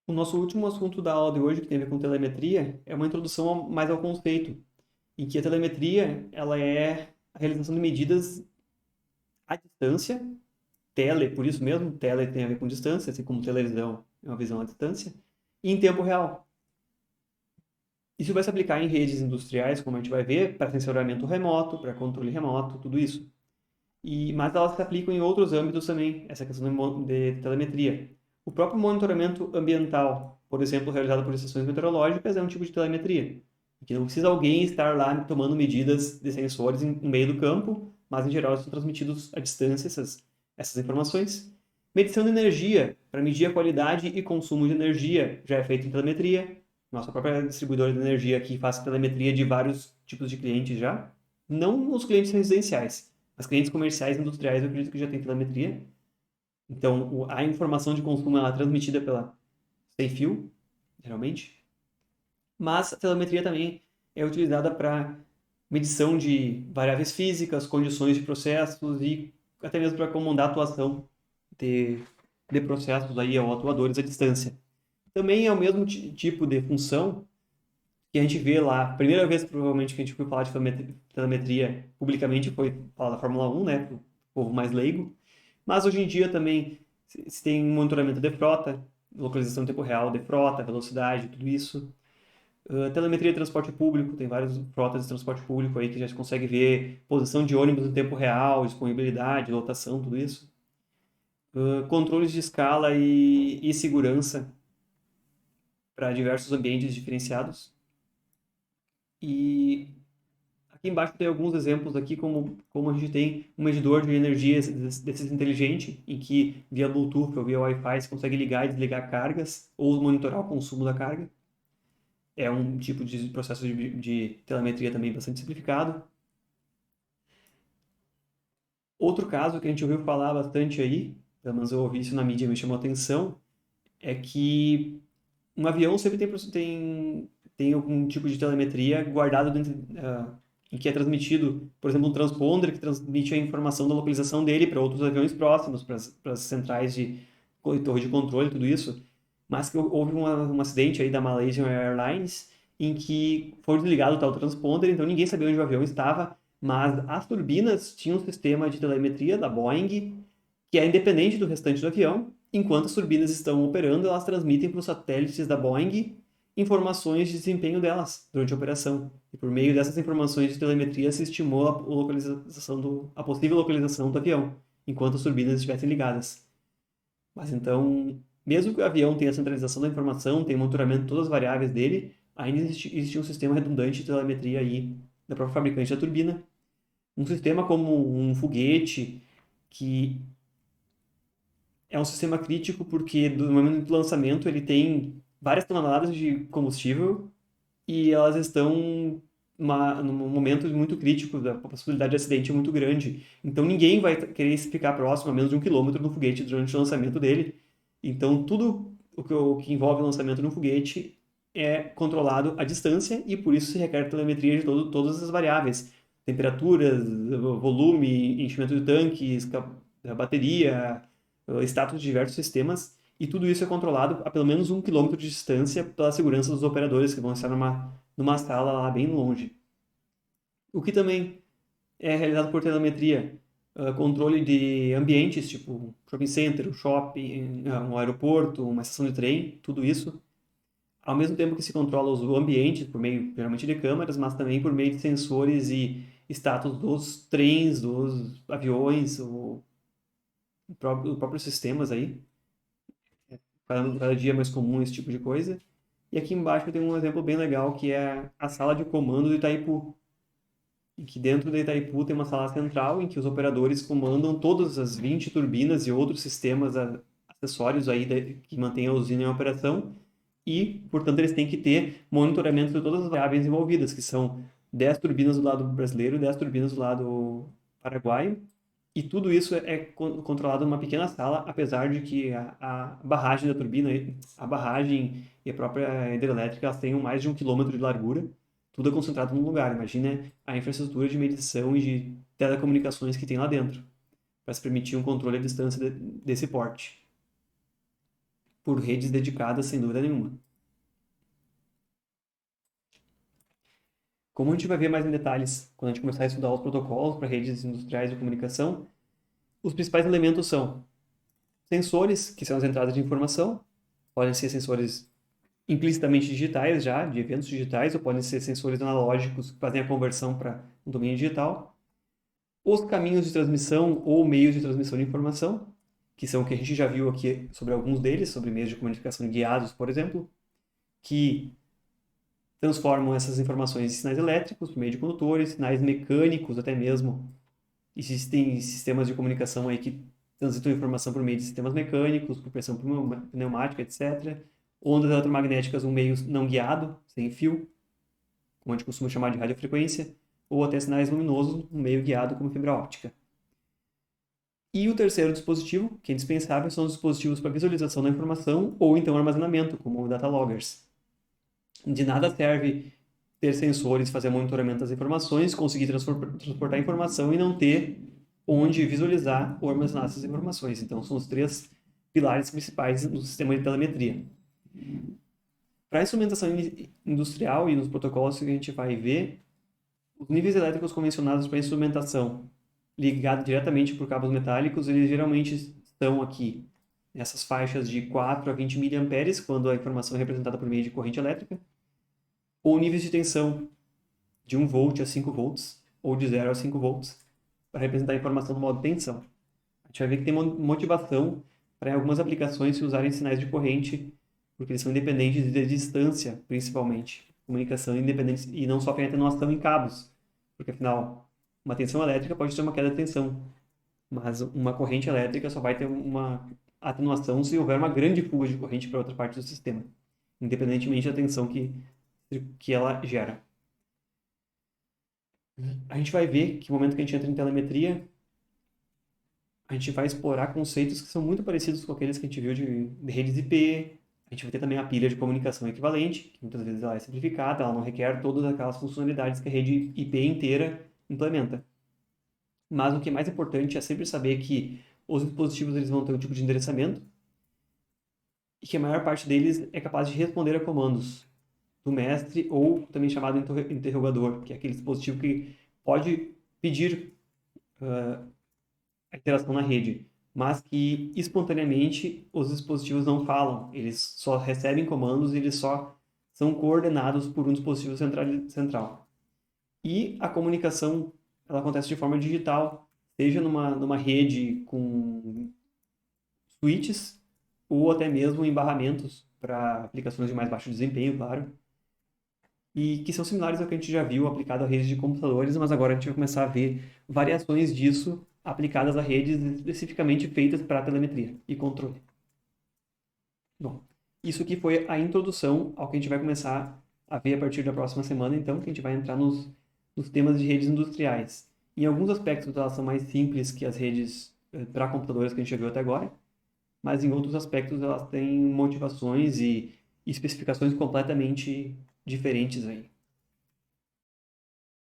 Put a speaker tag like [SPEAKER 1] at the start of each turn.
[SPEAKER 1] O nosso último assunto da aula de hoje, que tem a ver com telemetria, é uma introdução mais ao conceito, em que a telemetria ela é a realização de medidas à distância, tele, por isso mesmo, tele tem a ver com distância, assim como televisão é uma visão à distância, e em tempo real. Isso vai se aplicar em redes industriais, como a gente vai ver, para sensoramento remoto, para controle remoto, tudo isso. Mas elas se aplicam em outros âmbitos também, essa questão de telemetria. O próprio monitoramento ambiental, por exemplo, realizado por estações meteorológicas, é um tipo de telemetria, que não precisa alguém estar lá tomando medidas de sensores no meio do campo, mas em geral são transmitidos à distância essas informações. Medição de energia, para medir a qualidade e consumo de energia, já é feito em telemetria. Nossa própria distribuidora de energia aqui faz telemetria de vários tipos de clientes já. Não os clientes residenciais, mas clientes comerciais e industriais eu acredito que já tem telemetria. Então, a informação de consumo ela é transmitida pela sem fio, geralmente. Mas a telemetria também é utilizada para medição de variáveis físicas, condições de processos e até mesmo para comandar a atuação de, de processos aí, ou atuadores à distância. Também é o mesmo tipo de função que a gente vê lá. A primeira vez, provavelmente, que a gente foi falar de telemetria publicamente foi falar da Fórmula 1, né, para o povo mais leigo. Mas hoje em dia também se tem monitoramento de frota, localização em tempo real de frota, velocidade, tudo isso. Telemetria de transporte público, tem várias frotas de transporte público aí que já se consegue ver posição de ônibus em tempo real, disponibilidade, lotação, tudo isso. Controles de escala e segurança para diversos ambientes diferenciados. E aqui embaixo tem alguns exemplos aqui, como a gente tem um medidor de energia desses inteligente, em que via Bluetooth ou via Wi-Fi você consegue ligar e desligar cargas, ou monitorar o consumo da carga. É um tipo de processo de telemetria também bastante simplificado. Outro caso que a gente ouviu falar bastante aí, pelo menos eu ouvi isso na mídia e me chamou a atenção, é que um avião sempre tem algum tipo de telemetria guardado dentro, em que é transmitido, por exemplo, um transponder que transmite a informação da localização dele para outros aviões próximos, para as centrais de torre de controle, tudo isso. Mas que houve um acidente aí da Malaysian Airlines em que foi desligado o tal transponder, então ninguém sabia onde o avião estava, mas as turbinas tinham um sistema de telemetria da Boeing que é independente do restante do avião. Enquanto as turbinas estão operando, elas transmitem para os satélites da Boeing informações de desempenho delas durante a operação. E por meio dessas informações de telemetria se estimou a possível localização do avião, enquanto as turbinas estivessem ligadas. Mas então, mesmo que o avião tenha a centralização da informação, tenha monitoramento de todas as variáveis dele, ainda existe um sistema redundante de telemetria aí da própria fabricante da turbina. Um sistema como um foguete, que é um sistema crítico porque do momento do lançamento ele tem várias toneladas de combustível e elas estão num momento muito crítico, da possibilidade de acidente é muito grande. Então ninguém vai querer ficar próximo a menos de 1 quilômetro do foguete durante o lançamento dele. Então tudo o que envolve o lançamento de um foguete é controlado à distância e por isso se requer telemetria de todas as variáveis. Temperaturas, volume, enchimento de tanques, bateria, status de diversos sistemas, e tudo isso é controlado a pelo menos 1 quilômetro de distância pela segurança dos operadores que vão estar numa sala lá bem longe. O que também é realizado por telemetria, controle de ambientes, tipo shopping center, um shopping, um aeroporto, uma estação de trem, tudo isso. Ao mesmo tempo que se controla o ambiente por meio, geralmente, de câmeras, mas também por meio de sensores e status dos trens, dos aviões, próprios sistemas aí. Cada dia é mais comum esse tipo de coisa. E aqui embaixo tem um exemplo bem legal que é a sala de comando do Itaipu. Em que dentro da Itaipu tem uma sala central em que os operadores comandam todas as 20 turbinas e outros sistemas acessórios aí que mantêm a usina em operação e, portanto, eles têm que ter monitoramento de todas as variáveis envolvidas, que são 10 turbinas do lado brasileiro, 10 turbinas do lado paraguaio, e tudo isso é controlado numa pequena sala, apesar de que a barragem da turbina, a barragem e a própria hidrelétrica, elas tenham mais de 1 quilômetro de largura, tudo é concentrado num lugar. Imagina a infraestrutura de medição e de telecomunicações que tem lá dentro, para se permitir um controle à distância desse porte. por redes dedicadas, sem dúvida nenhuma. Como a gente vai ver mais em detalhes quando a gente começar a estudar os protocolos para redes industriais de comunicação, os principais elementos são sensores, que são as entradas de informação, podem ser sensores implicitamente digitais já, de eventos digitais, ou podem ser sensores analógicos que fazem a conversão para um domínio digital. Os caminhos de transmissão ou meios de transmissão de informação, que são o que a gente já viu aqui sobre alguns deles, sobre meios de comunicação guiados, por exemplo, que transformam essas informações em sinais elétricos por meio de condutores, sinais mecânicos até mesmo. Existem sistemas de comunicação aí que transitam informação por meio de sistemas mecânicos, por pressão pneumática, etc. Ondas eletromagnéticas, um meio não guiado, sem fio, como a gente costuma chamar de radiofrequência, ou até sinais luminosos, um meio guiado como fibra óptica. E o terceiro dispositivo, que é indispensável, são os dispositivos para visualização da informação ou então armazenamento, como data loggers. De nada serve ter sensores, fazer monitoramento das informações, conseguir transportar a informação e não ter onde visualizar ou armazenar essas informações. Então, são os três pilares principais no sistema de telemetria. Para a instrumentação industrial e nos protocolos que a gente vai ver, os níveis elétricos convencionados para instrumentação ligado diretamente por cabos metálicos, eles geralmente estão aqui nessas faixas de 4 a 20 mA, quando a informação é representada por meio de corrente elétrica, ou níveis de tensão de 1 volt a 5 volts, ou de 0 a 5 volts, para representar a informação no modo tensão. A gente vai ver que tem motivação para algumas aplicações se usarem sinais de corrente, porque eles são independentes de distância, principalmente. Comunicação independente e não sofrem atenuação em cabos, porque afinal, uma tensão elétrica pode ter uma queda de tensão, mas uma corrente elétrica só vai ter uma atenuação se houver uma grande fuga de corrente para outra parte do sistema, independentemente da tensão que ela gera. A gente vai ver que no momento que a gente entra em telemetria, a gente vai explorar conceitos que são muito parecidos com aqueles que a gente viu de redes IP. A gente vai ter também a pilha de comunicação equivalente, que muitas vezes ela é simplificada, ela não requer todas aquelas funcionalidades que a rede IP inteira implementa. Mas o que é mais importante é sempre saber que os dispositivos eles vão ter um tipo de endereçamento e que a maior parte deles é capaz de responder a comandos do mestre ou também chamado interrogador, que é aquele dispositivo que pode pedir a interação na rede, mas que espontaneamente os dispositivos não falam, eles só recebem comandos e eles só são coordenados por um dispositivo central. E a comunicação ela acontece de forma digital, seja numa rede com switches ou até mesmo em barramentos para aplicações de mais baixo desempenho, claro, e que são similares ao que a gente já viu aplicado a redes de computadores, mas agora a gente vai começar a ver variações disso aplicadas a redes especificamente feitas para telemetria e controle. Bom, isso aqui foi a introdução ao que a gente vai começar a ver a partir da próxima semana, então, que a gente vai entrar nos temas de redes industriais. Em alguns aspectos elas são mais simples que as redes para computadores que a gente já viu até agora, mas em outros aspectos elas têm motivações e especificações completamente diferentes aí.